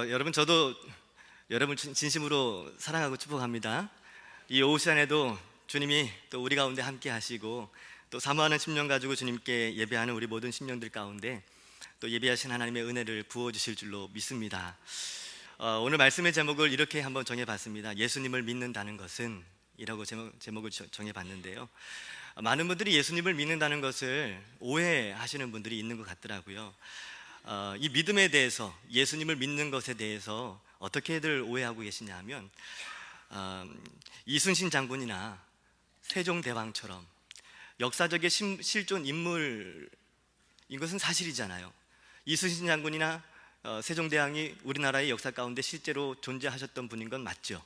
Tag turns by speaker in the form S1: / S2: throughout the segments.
S1: 여러분, 저도 여러분 진심으로 사랑하고 축복합니다. 이 오후 시간에도 주님이 또 우리 가운데 함께 하시고, 또 사모하는 심령 가지고 주님께 예배하는 우리 모든 심령들 가운데 또 예배하신 하나님의 은혜를 부어주실 줄로 믿습니다. 오늘 말씀의 제목을 이렇게 한번 정해봤습니다. 예수님을 믿는다는 것은 이라고 제목을 정해봤는데요. 많은 분들이 예수님을 믿는다는 것을 오해하시는 분들이 있는 것 같더라고요. 이 믿음에 대해서, 예수님을 믿는 것에 대해서 어떻게들 오해하고 계시냐 하면, 이순신 장군이나 세종대왕처럼 역사적인 실존 인물인 것은 사실이잖아요. 이순신 장군이나 세종대왕이 우리나라의 역사 가운데 실제로 존재하셨던 분인 건 맞죠.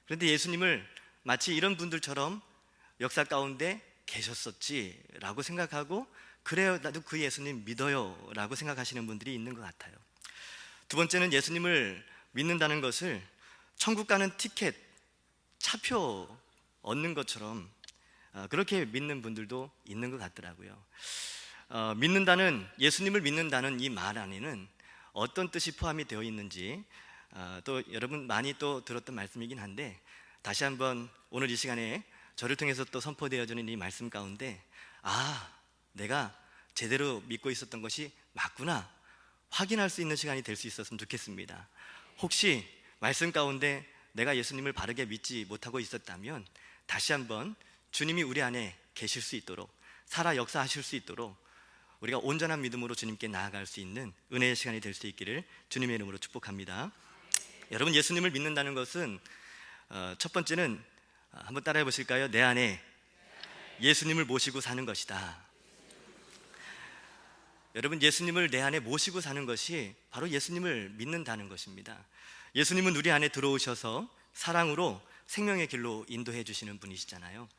S1: 그런데 예수님을 마치 이런 분들처럼 역사 가운데 계셨었지라고 생각하고, 그래요, 나도 그 예수님 믿어요 라고 생각하시는 분들이 있는 것 같아요. 두 번째는 예수님을 믿는다는 것을 천국 가는 티켓, 차표 얻는 것처럼 그렇게 믿는 분들도 있는 것 같더라고요. 예수님을 믿는다는 이 말 안에는 어떤 뜻이 포함이 되어 있는지, 또 여러분 많이 또 들었던 말씀이긴 한데, 다시 한번 오늘 이 시간에 저를 통해서 또 선포되어지는 이 말씀 가운데, 내가 제대로 믿고 있었던 것이 맞구나 확인할 수 있는 시간이 될 수 있었으면 좋겠습니다. 혹시 말씀 가운데 내가 예수님을 바르게 믿지 못하고 있었다면, 다시 한번 주님이 우리 안에 계실 수 있도록, 살아 역사하실 수 있도록 우리가 온전한 믿음으로 주님께 나아갈 수 있는 은혜의 시간이 될 수 있기를 주님의 이름으로 축복합니다. 여러분, 예수님을 믿는다는 것은 첫 번째는 한번 따라해 보실까요? 내 안에 예수님을 모시고 사는 것이다. 여러분, 예수님을 내 안에 모시고 사는 것이 바로 예수님을 믿는다는 것입니다. 예수님은 우리 안에 들어오셔서 사랑으로 생명의 길로 인도해 주시는 분이시잖아요.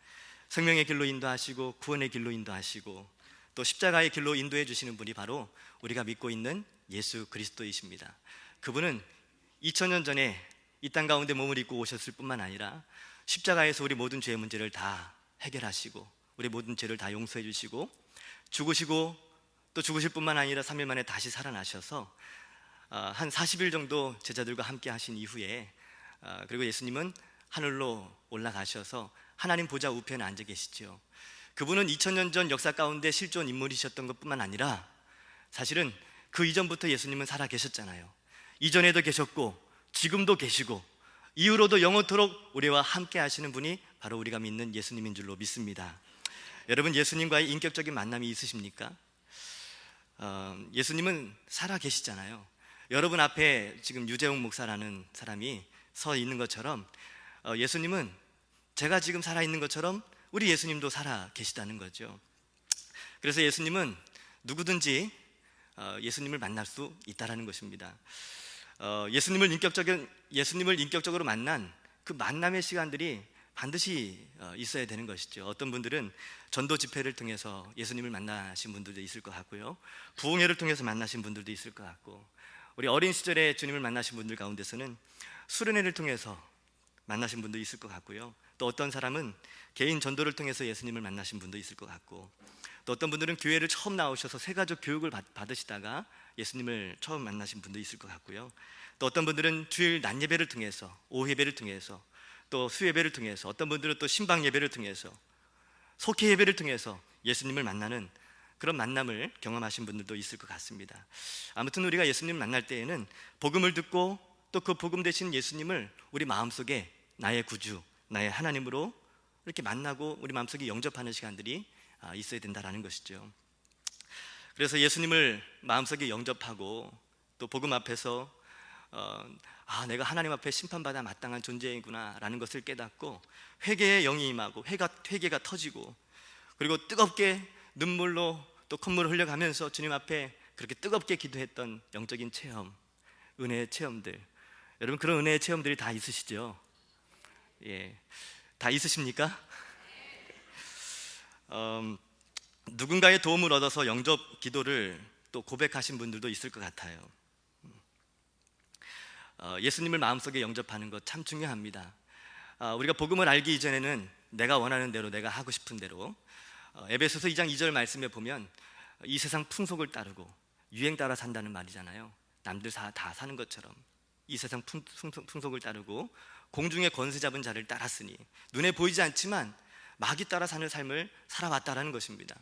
S1: 생명의 길로 인도하시고, 구원의 길로 인도하시고, 또 십자가의 길로 인도해 주시는 분이 바로 우리가 믿고 있는 예수 그리스도이십니다. 그분은 2000년 전에 이 땅 가운데 몸을 입고 오셨을 뿐만 아니라 십자가에서 우리 모든 죄의 문제를 다 해결하시고, 우리 모든 죄를 다 용서해 주시고, 죽으시고 또 죽으실 뿐만 아니라 3일 만에 다시 살아나셔서 한 40일 정도 제자들과 함께 하신 이후에, 그리고 예수님은 하늘로 올라가셔서 하나님 보좌 우편에 앉아 계시죠. 그분은 2000년 전 역사 가운데 실존 인물이셨던 것뿐만 아니라, 사실은 그 이전부터 예수님은 살아 계셨잖아요. 이전에도 계셨고 지금도 계시고 이후로도 영원토록 우리와 함께 하시는 분이 바로 우리가 믿는 예수님인 줄로 믿습니다. 여러분, 예수님과의 인격적인 만남이 있으십니까? 예수님은 살아 계시잖아요. 여러분 앞에 지금 유재홍 목사라는 사람이 서 있는 것처럼, 예수님은 제가 지금 살아있는 것처럼 우리 예수님도 살아 계시다는 거죠. 그래서 예수님은 누구든지 예수님을 만날 수 있다는 것입니다. 예수님을 인격적으로 만난 그 만남의 시간들이 반드시 있어야 되는 것이죠. 어떤 분들은 전도 집회를 통해서 예수님을 만나신 분들도 있을 것 같고요, 부흥회를 통해서 만나신 분들도 있을 것 같고, 우리 어린 시절에 주님을 만나신 분들 가운데서는 수련회를 통해서 만나신 분도 있을 것 같고요, 또 어떤 사람은 개인 전도를 통해서 예수님을 만나신 분도 있을 것 같고, 또 어떤 분들은 교회를 처음 나오셔서 새가족 교육을 받으시다가 예수님을 처음 만나신 분도 있을 것 같고요, 또 어떤 분들은 주일 낮 예배를 통해서, 오후 예배를 통해서, 또 수예배를 통해서, 어떤 분들은 또 신방 예배를 통해서, 속회 예배를 통해서 예수님을 만나는 그런 만남을 경험하신 분들도 있을 것 같습니다. 아무튼 우리가 예수님을 만날 때에는 복음을 듣고, 또 그 복음 되신 예수님을 우리 마음속에 나의 구주, 나의 하나님으로 이렇게 만나고 우리 마음속에 영접하는 시간들이 있어야 된다는 것이죠. 그래서 예수님을 마음속에 영접하고, 또 복음 앞에서 내가 하나님 앞에 심판받아 마땅한 존재이구나 라는 것을 깨닫고, 회개의 영이 임하고 회개가 터지고, 그리고 뜨겁게 눈물로 또 콧물을 흘려가면서 주님 앞에 그렇게 뜨겁게 기도했던 영적인 체험, 은혜의 체험들, 여러분 그런 은혜의 체험들이 다 있으시죠? 예, 다 있으십니까? 누군가의 도움을 얻어서 영접 기도를 또 고백하신 분들도 있을 것 같아요. 예수님을 마음속에 영접하는 것 참 중요합니다. 우리가 복음을 알기 이전에는 내가 원하는 대로, 내가 하고 싶은 대로, 에베소서 2장 2절 말씀에 보면 이 세상 풍속을 따르고 유행 따라 산다는 말이잖아요. 남들 다 사는 것처럼 이 세상 풍속을 따르고 공중의 권세 잡은 자를 따랐으니 눈에 보이지 않지만 마귀 따라 사는 삶을 살아왔다라는 것입니다.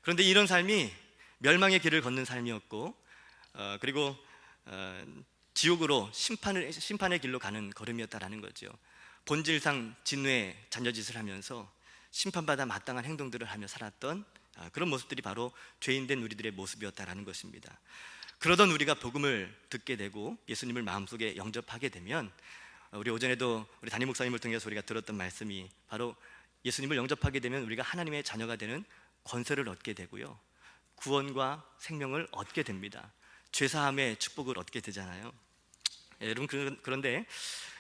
S1: 그런데 이런 삶이 멸망의 길을 걷는 삶이었고 그리고 지옥으로 심판의 길로 가는 걸음이었다라는 거죠. 본질상 진노의 잔여짓을 하면서 심판받아 마땅한 행동들을 하며 살았던 그런 모습들이 바로 죄인된 우리들의 모습이었다라는 것입니다. 그러던 우리가 복음을 듣게 되고 예수님을 마음속에 영접하게 되면, 우리 오전에도 우리 담임 목사님을 통해서 우리가 들었던 말씀이 바로 예수님을 영접하게 되면 우리가 하나님의 자녀가 되는 권세를 얻게 되고요, 구원과 생명을 얻게 됩니다. 죄사함의 축복을 얻게 되잖아요. 여러분, 그런데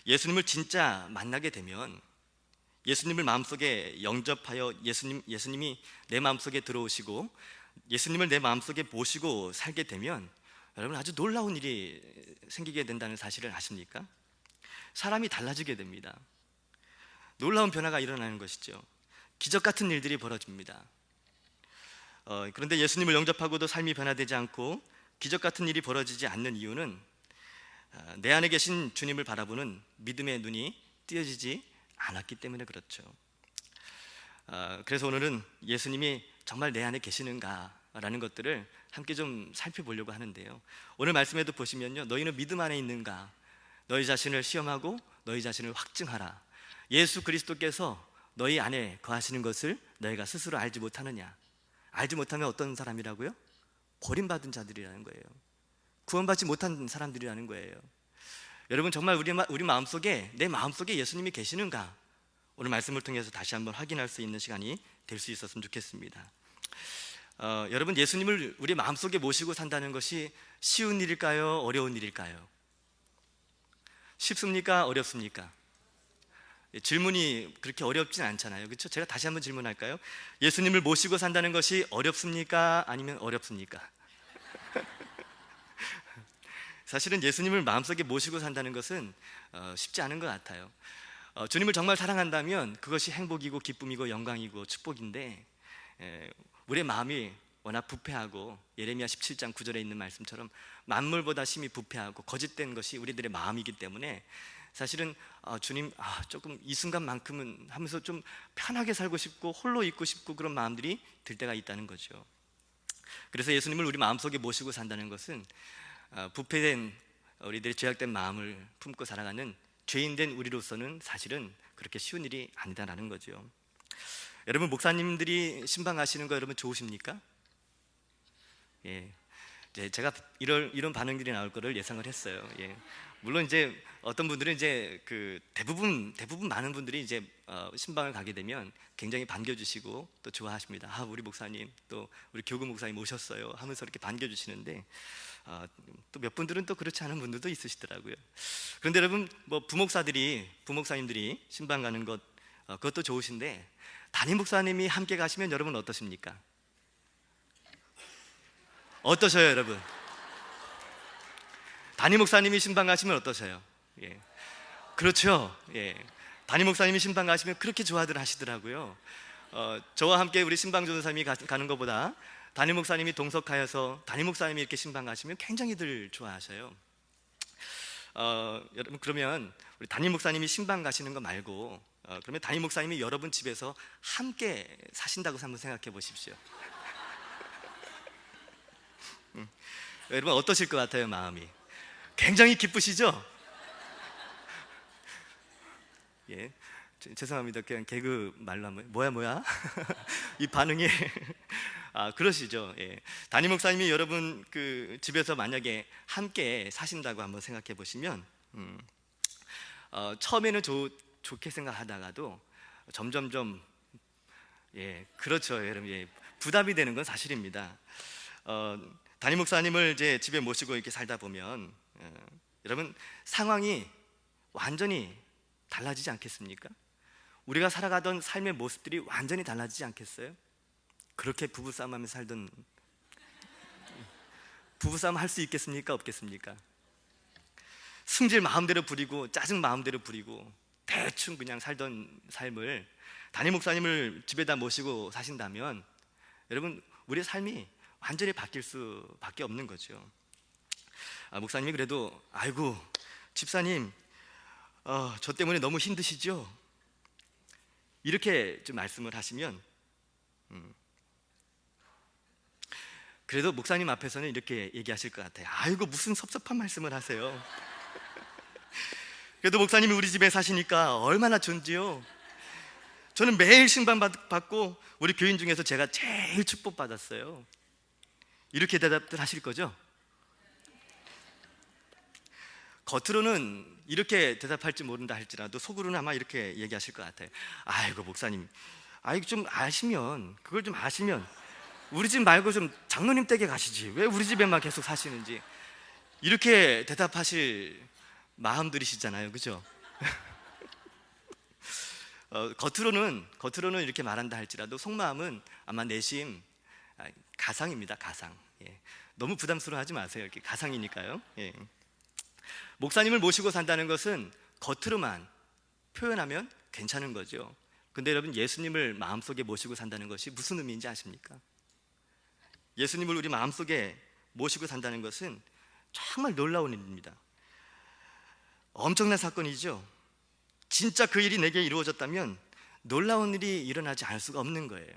S1: 예수님을 진짜 만나게 되면, 예수님을 마음속에 영접하여 예수님이 내 마음속에 들어오시고 예수님을 내 마음속에 모시고 살게 되면 여러분, 아주 놀라운 일이 생기게 된다는 사실을 아십니까? 사람이 달라지게 됩니다. 놀라운 변화가 일어나는 것이죠. 기적 같은 일들이 벌어집니다. 그런데 예수님을 영접하고도 삶이 변화되지 않고 기적 같은 일이 벌어지지 않는 이유는 내 안에 계신 주님을 바라보는 믿음의 눈이 띄어지지 않았기 때문에 그렇죠. 그래서 오늘은 예수님이 정말 내 안에 계시는가라는 것들을 함께 좀 살펴보려고 하는데요, 오늘 말씀에도 보시면요, 너희는 믿음 안에 있는가? 너희 자신을 시험하고 너희 자신을 확증하라. 예수 그리스도께서 너희 안에 거하시는 것을 너희가 스스로 알지 못하느냐? 알지 못하면 어떤 사람이라고요? 버림받은 자들이라는 거예요. 구원받지 못한 사람들이라는 거예요. 여러분, 정말 우리 마음속에, 내 마음속에 예수님이 계시는가? 오늘 말씀을 통해서 다시 한번 확인할 수 있는 시간이 될 수 있었으면 좋겠습니다. 여러분, 예수님을 우리 마음속에 모시고 산다는 것이 쉬운 일일까요? 어려운 일일까요? 쉽습니까? 어렵습니까? 질문이 그렇게 어렵진 않잖아요, 그렇죠? 제가 다시 한번 질문할까요? 예수님을 모시고 산다는 것이 어렵습니까? 아니면 어렵습니까? 사실은 예수님을 마음속에 모시고 산다는 것은 쉽지 않은 것 같아요. 주님을 정말 사랑한다면 그것이 행복이고 기쁨이고 영광이고 축복인데, 우리의 마음이 워낙 부패하고, 예레미야 17장 9절에 있는 말씀처럼 만물보다 심히 부패하고 거짓된 것이 우리들의 마음이기 때문에 사실은 주님, 조금 이 순간만큼은 하면서 좀 편하게 살고 싶고 홀로 있고 싶고 그런 마음들이 들 때가 있다는 거죠. 그래서 예수님을 우리 마음속에 모시고 산다는 것은 부패된 우리들의 죄악된 마음을 품고 살아가는 죄인된 우리로서는 사실은 그렇게 쉬운 일이 아니다라는 거죠. 여러분, 목사님들이 신방하시는 거 여러분 좋으십니까? 예, 제가 이런 반응들이 나올 거를 예상을 했어요. 예. 물론 이제 어떤 분들은 이제 대부분 많은 분들이 이제 신방을 가게 되면 굉장히 반겨주시고 또 좋아하십니다. 우리 목사님, 또 우리 교구 목사님 오셨어요 하면서 이렇게 반겨주시는데, 또 몇 분들은 또 그렇지 않은 분들도 있으시더라고요. 그런데 여러분, 부목사님들이 신방 가는 것, 그것도 좋으신데 담임 목사님이 함께 가시면 여러분 어떠십니까? 어떠셔요, 여러분? 담임 목사님이 신방 가시면 어떠세요? 예. 그렇죠. 예. 담임 목사님이 신방 가시면 그렇게 좋아들 하시더라고요. 저와 함께 우리 신방 전도사님이 가는 것보다 담임 목사님이 동석하여서 담임 목사님이 이렇게 신방 가시면 굉장히들 좋아하셔요. 여러분, 그러면 우리 담임 목사님이 신방 가시는 거 말고, 그러면 담임 목사님이 여러분 집에서 함께 사신다고 한번 생각해 보십시오. 여러분, 어떠실 것 같아요, 마음이? 굉장히 기쁘시죠? 예, 죄송합니다. 그냥 개그 말로 한번, 뭐야? 이 반응이 그러시죠. 예. 담임 목사님이 여러분 집에서 만약에 함께 사신다고 한번 생각해 보시면, 처음에는 좋게 생각하다가도 점점점, 예, 그렇죠, 여러분. 예, 부담이 되는 건 사실입니다. 담임 목사님을 이제 집에 모시고 이렇게 살다 보면 여러분, 상황이 완전히 달라지지 않겠습니까? 우리가 살아가던 삶의 모습들이 완전히 달라지지 않겠어요? 그렇게 부부싸움 하면서 살던, 부부싸움 할 수 있겠습니까? 없겠습니까? 승질 마음대로 부리고 짜증 마음대로 부리고 대충 그냥 살던 삶을 담임 목사님을 집에다 모시고 사신다면 여러분, 우리의 삶이 완전히 바뀔 수밖에 없는 거죠. 목사님이 그래도 아이고 집사님 저 때문에 너무 힘드시죠? 이렇게 좀 말씀을 하시면 그래도 목사님 앞에서는 이렇게 얘기하실 것 같아요. 아이고 무슨 섭섭한 말씀을 하세요. 그래도 목사님이 우리 집에 사시니까 얼마나 좋은지요. 저는 매일 신방 받고 우리 교인 중에서 제가 제일 축복받았어요. 이렇게 대답들 하실 거죠? 겉으로는 이렇게 대답할지 모른다 할지라도 속으로는 아마 이렇게 얘기하실 것 같아요. 아이고 목사님, 아이고 좀 아시면, 그걸 좀 아시면 우리 집 말고 좀 장로님 댁에 가시지 왜 우리 집에만 계속 사시는지, 이렇게 대답하실 마음들이시잖아요, 그죠? 겉으로는 이렇게 말한다 할지라도 속마음은 아마 내심 가상입니다. 가상. 예. 너무 부담스러워하지 마세요. 이렇게 가상이니까요. 예. 목사님을 모시고 산다는 것은 겉으로만 표현하면 괜찮은 거죠. 근데 여러분, 예수님을 마음속에 모시고 산다는 것이 무슨 의미인지 아십니까? 예수님을 우리 마음속에 모시고 산다는 것은 정말 놀라운 일입니다. 엄청난 사건이죠. 진짜 그 일이 내게 이루어졌다면 놀라운 일이 일어나지 않을 수가 없는 거예요.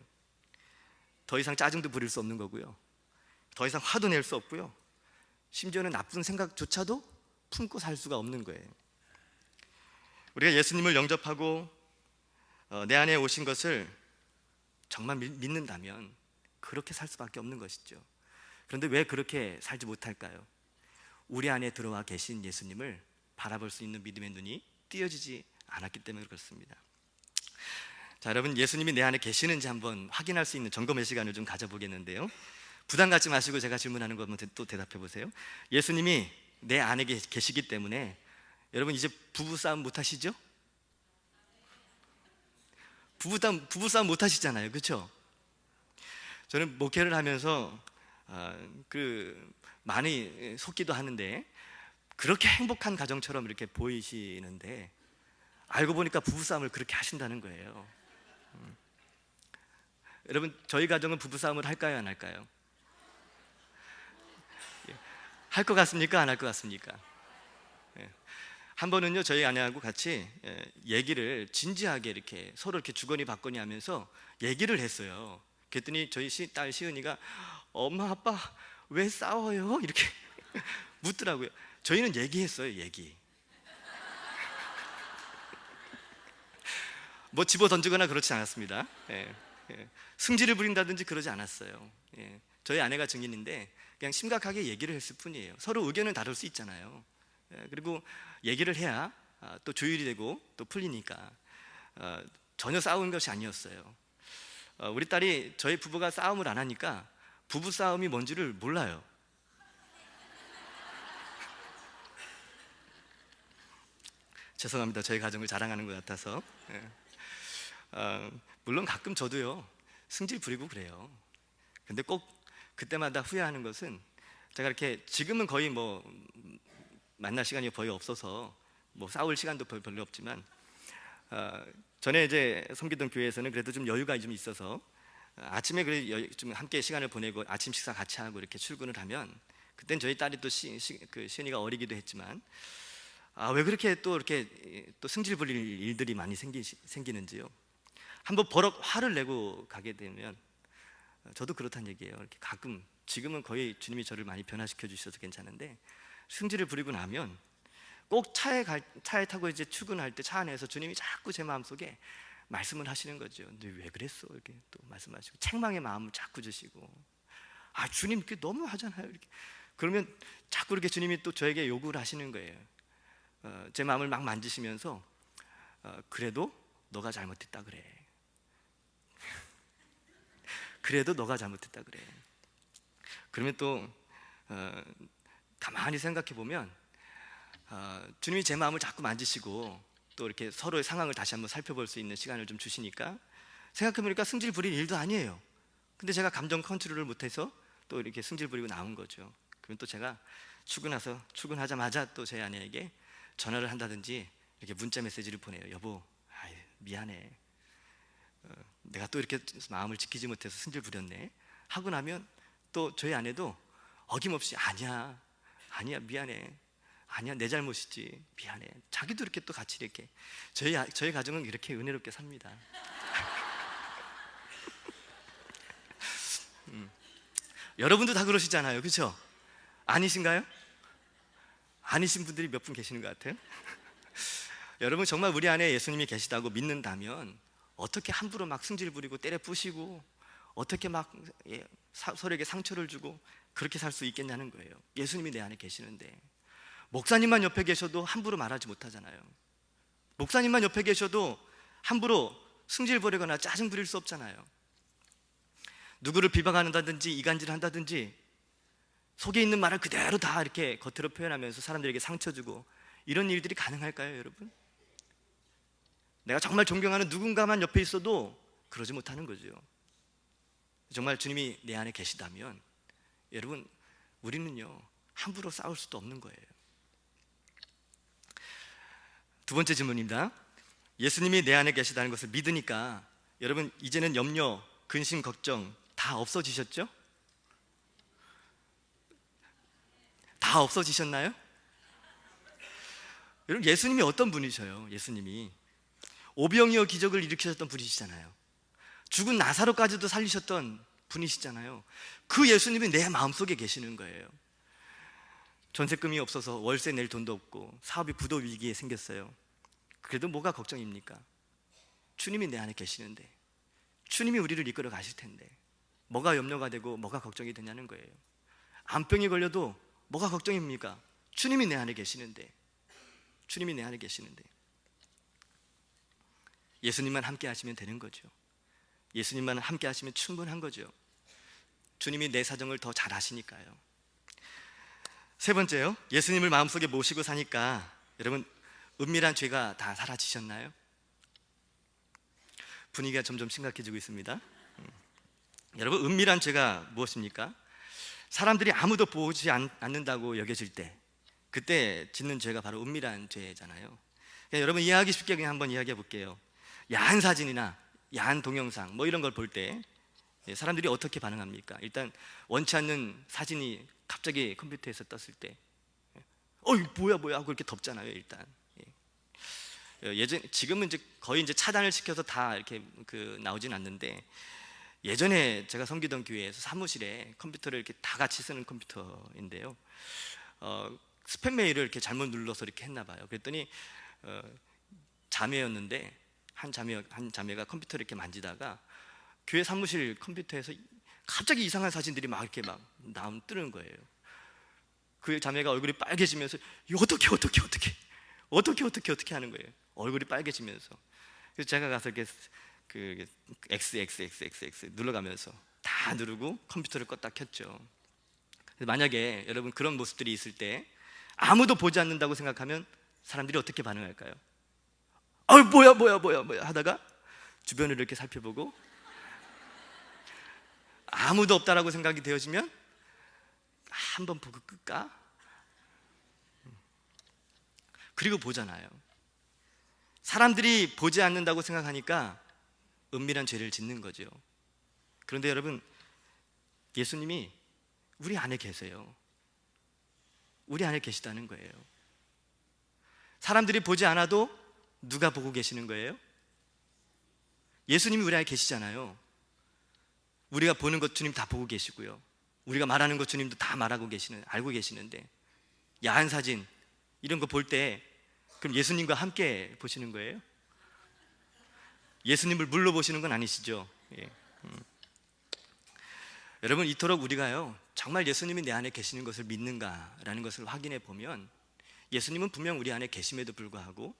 S1: 더 이상 짜증도 부릴 수 없는 거고요, 더 이상 화도 낼 수 없고요, 심지어는 나쁜 생각조차도 품고 살 수가 없는 거예요. 우리가 예수님을 영접하고 내 안에 오신 것을 정말 믿는다면 그렇게 살 수밖에 없는 것이죠. 그런데 왜 그렇게 살지 못할까요? 우리 안에 들어와 계신 예수님을 바라볼 수 있는 믿음의 눈이 띄어지지 않았기 때문에 그렇습니다. 자, 여러분, 예수님이 내 안에 계시는지 한번 확인할 수 있는 점검의 시간을 좀 가져보겠는데요, 부담 갖지 마시고 제가 질문하는 거 한번 또 대답해 보세요. 예수님이 내 안에 계시기 때문에 여러분 이제 부부싸움 못 하시죠? 부부싸움 못 하시잖아요, 그렇죠? 저는 목회를 하면서 많이 속기도 하는데 그렇게 행복한 가정처럼 이렇게 보이시는데 알고 보니까 부부싸움을 그렇게 하신다는 거예요. 여러분, 저희 가정은 부부싸움을 할까요, 안 할까요? 할 것 같습니까, 안 할 것 같습니까? 한 번은요, 저희 아내하고 같이 얘기를 진지하게 이렇게 서로 이렇게 주거니 받거니 하면서 얘기를 했어요. 그랬더니 저희 딸 시은이가 엄마 아빠 왜 싸워요? 이렇게 묻더라고요. 저희는 얘기했어요, 얘기. 뭐 집어 던지거나 그렇지 않았습니다. 승질을 부린다든지 그러지 않았어요. 저희 아내가 증인인데 그냥 심각하게 얘기를 했을 뿐이에요. 서로 의견은 다를 수 있잖아요. 그리고 얘기를 해야 또 조율이 되고 또 풀리니까 전혀 싸운 것이 아니었어요. 우리 딸이 저희 부부가 싸움을 안 하니까 부부 싸움이 뭔지를 몰라요. 죄송합니다. 저희 가정을 자랑하는 것 같아서. 물론 가끔 저도요 승질 부리고 그래요. 근데 꼭 그때마다 후회하는 것은, 제가 이렇게 지금은 거의 뭐 만날 시간이 거의 없어서 뭐 싸울 시간도 별로 없지만 전에 이제 섬기던 교회에서는 그래도 좀 여유가 좀 있어서 아침에 좀 함께 시간을 보내고 아침 식사 같이 하고 이렇게 출근을 하면, 그땐 저희 딸이 또 시은이가 어리기도 했지만 왜 그렇게 또 이렇게 또 승질 부릴 일들이 많이 생기는지요. 한번 버럭 화를 내고 가게 되면, 저도 그렇다는 얘기예요. 이렇게 가끔, 지금은 거의 주님이 저를 많이 변화시켜 주셔서 괜찮은데 승질을 부리고 나면 꼭 차에 타고 이제 출근할 때 차 안에서 주님이 자꾸 제 마음속에 말씀을 하시는 거죠. 너 왜 그랬어? 이렇게 또 말씀하시고 책망의 마음을 자꾸 주시고, 주님 그게 너무 하잖아요. 이렇게 그러면 자꾸 이렇게 주님이 또 저에게 요구를 하시는 거예요. 제 마음을 막 만지시면서 그래도 너가 잘못했다 그래. 그래도 너가 잘못했다 그래. 그러면 또 가만히 생각해 보면 주님이 제 마음을 자꾸 만지시고 또 이렇게 서로의 상황을 다시 한번 살펴볼 수 있는 시간을 좀 주시니까, 생각해보니까 승질 부릴 일도 아니에요. 근데 제가 감정 컨트롤을 못해서 또 이렇게 승질 부리고 나온 거죠. 그러면 또 제가 출근하자마자 또 제 아내에게 전화를 한다든지 이렇게 문자 메시지를 보내요. 여보, 미안해. 내가 또 이렇게 마음을 지키지 못해서 승질 부렸네 하고 나면 또 저희 아내도 어김없이 아니야 미안해, 아니야 내 잘못이지, 미안해. 자기도 이렇게 또 같이 이렇게 저희 가정은 이렇게 은혜롭게 삽니다. 여러분도 다 그러시잖아요, 그렇죠? 아니신가요? 아니신 분들이 몇 분 계시는 것 같아요. 여러분 정말 우리 안에 예수님이 계시다고 믿는다면 어떻게 함부로 막 승질 부리고 때려 부시고 어떻게 막 서로에게 상처를 주고 그렇게 살 수 있겠냐는 거예요. 예수님이 내 안에 계시는데. 목사님만 옆에 계셔도 함부로 말하지 못하잖아요. 목사님만 옆에 계셔도 함부로 승질 부리거나 짜증 부릴 수 없잖아요. 누구를 비방한다든지 이간질을 한다든지 속에 있는 말을 그대로 다 이렇게 겉으로 표현하면서 사람들에게 상처 주고 이런 일들이 가능할까요, 여러분? 내가 정말 존경하는 누군가만 옆에 있어도 그러지 못하는 거죠. 정말 주님이 내 안에 계시다면 여러분, 우리는요 함부로 싸울 수도 없는 거예요. 두 번째 질문입니다. 예수님이 내 안에 계시다는 것을 믿으니까 여러분 이제는 염려, 근심, 걱정 다 없어지셨죠? 다 없어지셨나요? 여러분 예수님이 어떤 분이셔요? 예수님이 오병이어 기적을 일으키셨던 분이시잖아요. 죽은 나사로까지도 살리셨던 분이시잖아요. 그 예수님이 내 마음속에 계시는 거예요. 전세금이 없어서 월세 낼 돈도 없고 사업이 부도 위기에 생겼어요. 그래도 뭐가 걱정입니까? 주님이 내 안에 계시는데, 주님이 우리를 이끌어 가실 텐데 뭐가 염려가 되고 뭐가 걱정이 되냐는 거예요. 암병이 걸려도 뭐가 걱정입니까? 주님이 내 안에 계시는데, 주님이 내 안에 계시는데 예수님만 함께 하시면 되는 거죠. 예수님만 함께 하시면 충분한 거죠. 주님이 내 사정을 더 잘 아시니까요. 세 번째요, 예수님을 마음속에 모시고 사니까 여러분 은밀한 죄가 다 사라지셨나요? 분위기가 점점 심각해지고 있습니다. 여러분 은밀한 죄가 무엇입니까? 사람들이 아무도 보지 않는다고 여겨질 때 그때 짓는 죄가 바로 은밀한 죄잖아요. 그러니까 여러분 이해하기 쉽게 그냥 한번 이야기해 볼게요. 야한 사진이나 야한 동영상 뭐 이런 걸 볼 때 사람들이 어떻게 반응합니까? 일단 원치 않는 사진이 갑자기 컴퓨터에서 떴을 때 뭐야 하고 이렇게 덮잖아요. 일단 지금은 이제 거의 이제 차단을 시켜서 다 이렇게 나오진 않는데, 예전에 제가 섬기던 교회에서 사무실에 컴퓨터를 이렇게 다 같이 쓰는 컴퓨터인데요. 스팸 메일을 이렇게 잘못 눌러서 이렇게 했나 봐요. 그랬더니 자매였는데 한 자매가 컴퓨터를 이렇게 만지다가 교회 사무실 컴퓨터에서 갑자기 이상한 사진들이 막 이렇게 막 뜨는 거예요. 그 자매가 얼굴이 빨개지면서 어떻게 하는 거예요. 얼굴이 빨개지면서. 그래서 제가 가서 이렇게 XXXXX 눌러가면서 다 누르고 컴퓨터를 껐다 켰죠. 만약에 여러분 그런 모습들이 있을 때 아무도 보지 않는다고 생각하면 사람들이 어떻게 반응할까요? 뭐야 하다가 주변을 이렇게 살펴보고 아무도 없다라고 생각이 되어지면 한번 보고 끌까? 그리고 보잖아요. 사람들이 보지 않는다고 생각하니까 은밀한 죄를 짓는 거죠. 그런데 여러분 예수님이 우리 안에 계세요. 우리 안에 계시다는 거예요. 사람들이 보지 않아도 누가 보고 계시는 거예요? 예수님이 우리 안에 계시잖아요. 우리가 보는 것 주님 다 보고 계시고요. 우리가 말하는 것 주님도 다 알고 계시는데 야한 사진 이런 거 볼 때 그럼 예수님과 함께 보시는 거예요? 예수님을 물로 보시는 건 아니시죠? 예. 여러분 이토록 우리가요 정말 예수님이 내 안에 계시는 것을 믿는가라는 것을 확인해 보면 예수님은 분명 우리 안에 계심에도 불구하고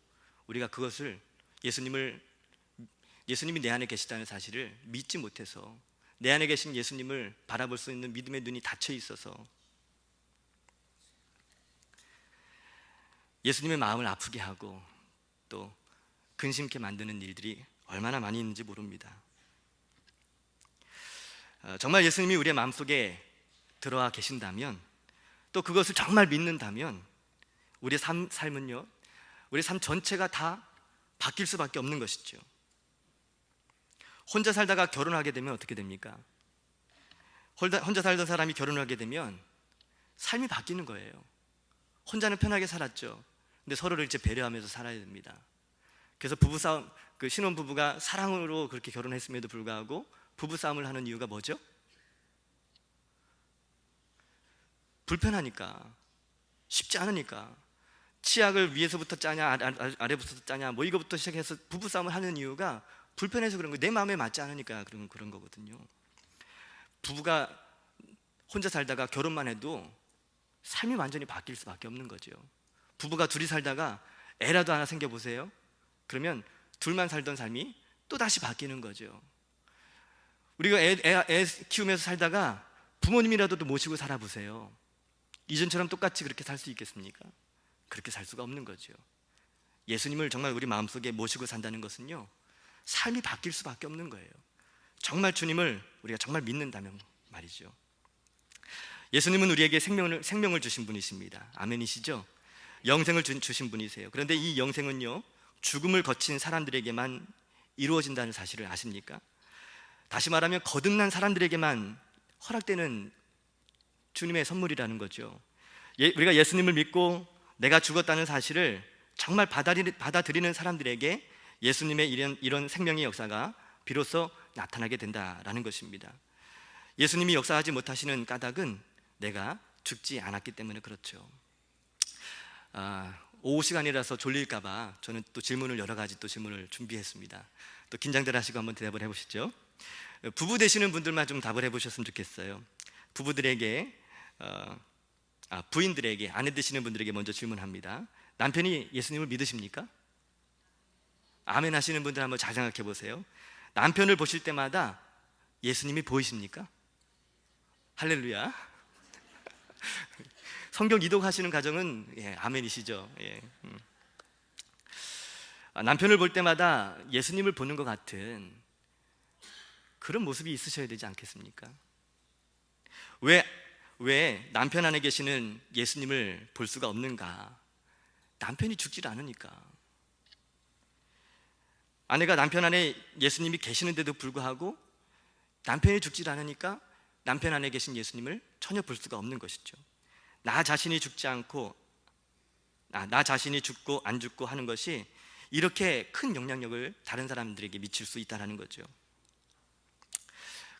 S1: 우리가 그것을 예수님이 내 안에 계시다는 사실을 믿지 못해서 내 안에 계신 예수님을 바라볼 수 있는 믿음의 눈이 닫혀 있어서 예수님의 마음을 아프게 하고 또 근심케 만드는 일들이 얼마나 많이 있는지 모릅니다. 정말 예수님이 우리의 마음속에 들어와 계신다면 또 그것을 정말 믿는다면 우리의 삶은요 우리 삶 전체가 다 바뀔 수밖에 없는 것이죠. 혼자 살다가 결혼하게 되면 어떻게 됩니까? 혼자 살던 사람이 결혼을 하게 되면 삶이 바뀌는 거예요. 혼자는 편하게 살았죠. 근데 서로를 이제 배려하면서 살아야 됩니다. 그래서 부부싸움, 그 신혼부부가 사랑으로 그렇게 결혼했음에도 불구하고 부부싸움을 하는 이유가 뭐죠? 불편하니까, 쉽지 않으니까. 치약을 위에서부터 짜냐 아래부터 짜냐 뭐 이거부터 시작해서 부부싸움을 하는 이유가 불편해서 그런 거예요. 내 마음에 맞지 않으니까 그런 거거든요. 부부가 혼자 살다가 결혼만 해도 삶이 완전히 바뀔 수밖에 없는 거죠. 부부가 둘이 살다가 애라도 하나 생겨보세요. 그러면 둘만 살던 삶이 또 다시 바뀌는 거죠. 우리가 애 키우면서 살다가 부모님이라도 또 모시고 살아보세요. 이전처럼 똑같이 그렇게 살 수 있겠습니까? 그렇게 살 수가 없는 거죠. 예수님을 정말 우리 마음속에 모시고 산다는 것은요, 삶이 바뀔 수밖에 없는 거예요. 정말 주님을 우리가 정말 믿는다면 말이죠. 예수님은 우리에게 생명을 주신 분이십니다. 아멘이시죠? 영생을 주신 분이세요. 그런데 이 영생은요, 죽음을 거친 사람들에게만 이루어진다는 사실을 아십니까? 다시 말하면 거듭난 사람들에게만 허락되는 주님의 선물이라는 거죠. 우리가 예수님을 믿고 내가 죽었다는 사실을 정말 받아들이는 사람들에게 예수님의 이런 생명의 역사가 비로소 나타나게 된다라는 것입니다. 예수님이 역사하지 못하시는 까닭은 내가 죽지 않았기 때문에 그렇죠. 오후 시간이라서 졸릴까봐 저는 또 여러 가지 질문을 준비했습니다. 또 긴장들 하시고 한번 대답을 해보시죠. 부부 되시는 분들만 좀 답을 해보셨으면 좋겠어요. 부부들에게 부인들에게, 아내 되시는 분들에게 먼저 질문합니다. 남편이 예수님을 믿으십니까? 아멘 하시는 분들 한번 잘 생각해 보세요. 남편을 보실 때마다 예수님이 보이십니까? 할렐루야. 성경 이독하시는 가정은 아멘이시죠. 남편을 볼 때마다 예수님을 보는 것 같은 그런 모습이 있으셔야 되지 않겠습니까? 왜 남편 안에 계시는 예수님을 볼 수가 없는가? 남편이 죽질 않으니까. 아내가 남편 안에 예수님이 계시는데도 불구하고 남편이 죽질 않으니까 남편 안에 계신 예수님을 전혀 볼 수가 없는 것이죠. 나 자신이 죽지 않고 나 자신이 죽고 안 죽고 하는 것이 이렇게 큰 영향력을 다른 사람들에게 미칠 수 있다는 거죠.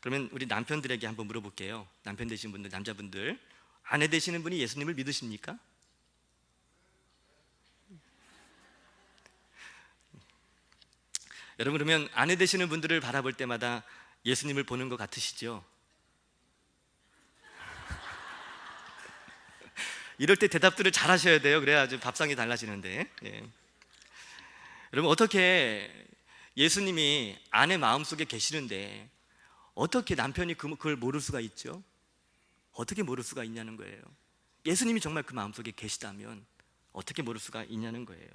S1: 그러면 우리 남편들에게 한번 물어볼게요. 남편 되신 분들, 남자분들, 아내 되시는 분이 예수님을 믿으십니까? 여러분, 그러면 아내 되시는 분들을 바라볼 때마다 예수님을 보는 것 같으시죠? 이럴 때 대답들을 잘 하셔야 돼요. 그래야 아주 밥상이 달라지는데. 여러분, 어떻게 예수님이 아내 마음속에 계시는데 어떻게 남편이 그걸 모를 수가 있죠? 어떻게 모를 수가 있냐는 거예요. 예수님이 정말 그 마음속에 계시다면 어떻게 모를 수가 있냐는 거예요.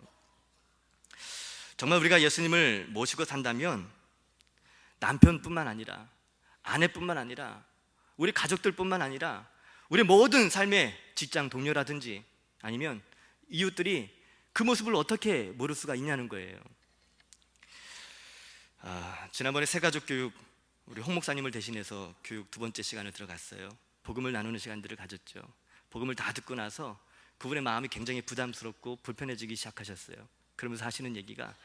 S1: 정말 우리가 예수님을 모시고 산다면 남편뿐만 아니라 아내뿐만 아니라 우리 가족들뿐만 아니라 우리 모든 삶의 직장 동료라든지 아니면 이웃들이 그 모습을 어떻게 모를 수가 있냐는 거예요. 지난번에 새가족 교육 우리 홍 목사님을 대신해서 교육 2번째 시간을 들어갔어요. 복음을 나누는 시간들을 가졌죠. 복음을 다 듣고 나서 그분의 마음이 굉장히 부담스럽고 불편해지기 시작하셨어요. 그러면서 하시는 얘기가,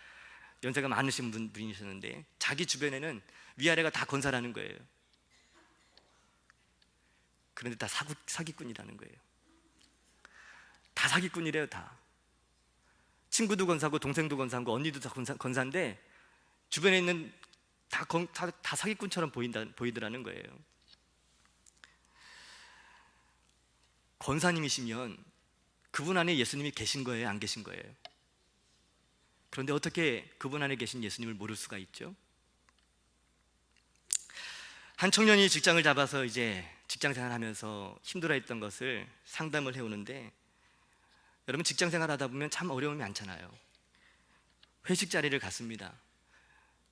S1: 연세가 많으신 분이셨는데 자기 주변에는 위아래가 다 권사라는 거예요. 그런데 다 사기꾼이라는 거예요. 다 사기꾼이래요. 다 친구도 권사고 동생도 권사고 언니도 다 권사인데 주변에 있는 다 사기꾼처럼 보이더라는 거예요. 권사님이시면 그분 안에 예수님이 계신 거예요, 안 계신 거예요? 그런데 어떻게 그분 안에 계신 예수님을 모를 수가 있죠? 한 청년이 직장을 잡아서 이제 직장생활 하면서 힘들어했던 것을 상담을 해오는데, 여러분, 직장생활 하다 보면 참 어려움이 많잖아요. 회식 자리를 갔습니다.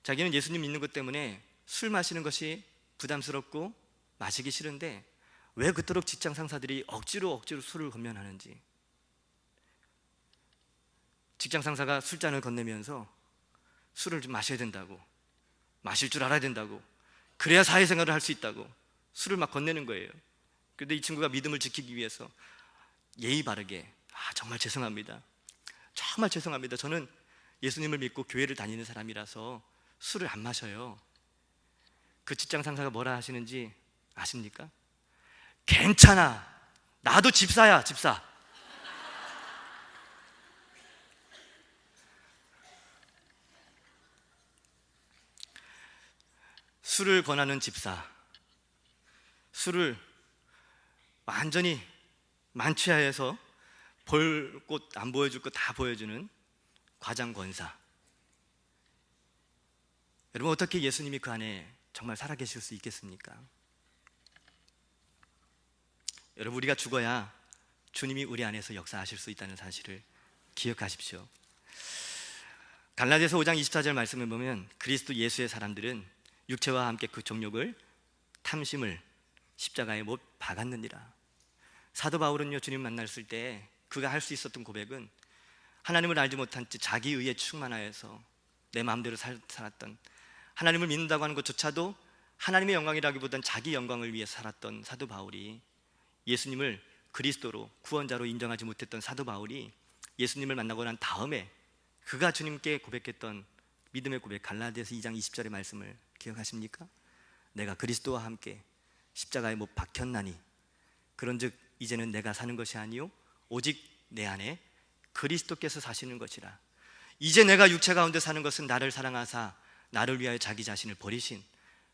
S1: 자기는 예수님 믿는 것 때문에 술 마시는 것이 부담스럽고 마시기 싫은데 왜 그토록 직장 상사들이 억지로 술을 건면하는지, 직장 상사가 술잔을 건네면서 술을 좀 마셔야 된다고, 마실 줄 알아야 된다고, 그래야 사회생활을 할 수 있다고 술을 막 건네는 거예요. 그런데 이 친구가 믿음을 지키기 위해서 예의 바르게, 정말 죄송합니다, 정말 죄송합니다, 저는 예수님을 믿고 교회를 다니는 사람이라서 술을 안 마셔요. 그 직장 상사가 뭐라 하시는지 아십니까? 괜찮아, 나도 집사야, 집사. 술을 권하는 집사, 술을 완전히 만취하여서 볼 곳 안 보여줄 거 다 보여주는 과장 권사. 여러분, 어떻게 예수님이 그 안에 정말 살아계실 수 있겠습니까? 여러분, 우리가 죽어야 주님이 우리 안에서 역사하실 수 있다는 사실을 기억하십시오. 갈라디아서 5장 24절 말씀을 보면 그리스도 예수의 사람들은 육체와 함께 그 정욕을, 탐심을 십자가에 못 박았느니라. 사도 바울은요, 주님 만났을 때 그가 할 수 있었던 고백은 하나님을 알지 못한 채 자기 의에 충만하여서 내 마음대로 살았던, 하나님을 믿는다고 하는 것조차도 하나님의 영광이라기보단 자기 영광을 위해 살았던 사도 바울이, 예수님을 그리스도로 구원자로 인정하지 못했던 사도 바울이 예수님을 만나고 난 다음에 그가 주님께 고백했던 믿음의 고백, 갈라디아서 2장 20절의 말씀을 기억하십니까? 내가 그리스도와 함께 십자가에 못 박혔나니 그런즉 이제는 내가 사는 것이 아니요 오직 내 안에 그리스도께서 사시는 것이라. 이제 내가 육체 가운데 사는 것은 나를 사랑하사 나를 위하여 자기 자신을 버리신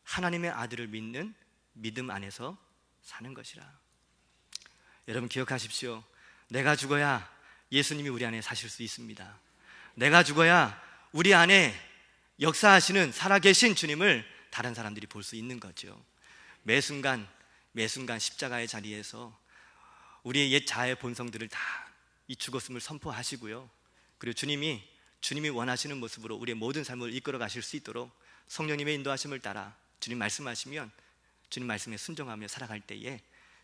S1: 하나님의 아들을 믿는 믿음 안에서 사는 것이라. 여러분, 기억하십시오. 내가 죽어야 예수님이 우리 안에 사실 수 있습니다. 내가 죽어야 우리 안에 역사하시는 살아계신 주님을 다른 사람들이 볼 수 있는 거죠. 매 순간 십자가의 자리에서 우리의 옛 자아의 본성들을 다 이 죽었음을 선포하시고요, 그리고 주님이 원하시는 모습으로 우리의 모든 삶을 이끌어 가실 수 있도록 성령님의 인도하심을 따라 주님 말씀하시면 주님 말씀에 순종하며 살아갈 때에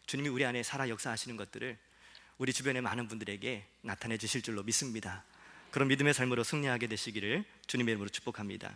S1: 주님이 우리 안에 살아 역사하시는 것들을 우리 주변의 많은 분들에게 나타내 주실 줄로 믿습니다. 그런 믿음의 삶으로 승리하게 되시기를 주님의 이름으로 축복합니다.